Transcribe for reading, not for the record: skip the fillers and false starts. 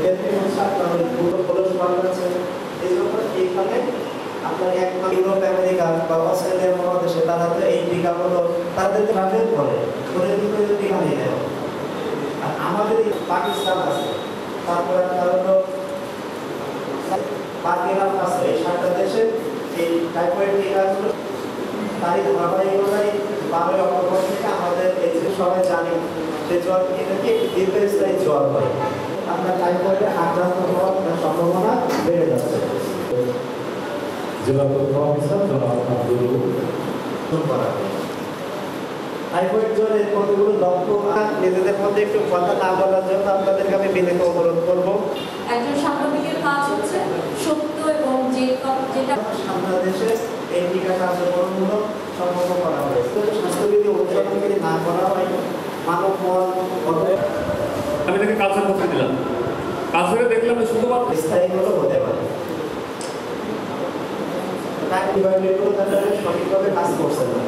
ক্ষেত্রে হচ্ছে আপনার পুরো খোলস বাংলাদেশে এই জন্য এইখানে আপনার একমাত্র ইউরোপ আমেরিকা বা অস্ট্রেলিয়া মহাদেশে তারা তো এই টিকাগুলো তাদের ট্রাভেল করে কিন্তু টিকা নিয়ে নেয়। আর আমাদের পাকিস্তান আছে, তারপরে আপনার হলো পাকিস্তান আছে, এই 7টা দেশে এই টাইফয়েড টিকাগুলো তারই ধারাবাহিকতায় 12 অক্টোবর থেকে আমাদের এই যে সবাই জানি যে জ্বর এটাকে দীর্ঘস্থায়ী জ্বর হয়, আপনার টাইফয়েডে আক্রান্ত হওয়ার সম্ভাবনা বেড়ে যাচ্ছে। জেলা তথ্য অফিসার জনাব আব্দুল টাইফয়েড জ্বরের কতগুলো লক্ষণ নিজেদের মধ্যে একটু কথা না বলার জন্য আপনাদেরকে আমি বিনীত অনুরোধ করব। একজন সাংবাদিকের কাজ হচ্ছে সত্য এবং যেটা সারা দেশে এই টিকা কার্যক্রমগুলো সম্পন্ন করা হয়েছে। স্বাস্থ্যবিধি অনুসরণ যদি না করা হয় মানব মন আমি তাকে কালচার করতে দিলাম, কালচারে দেখলাম যে শুধুমাত্র স্থায়ীগুলো হতে পারে, তার ডিভাইডগুলো তাদের সঠিকভাবে কাজ করছে না।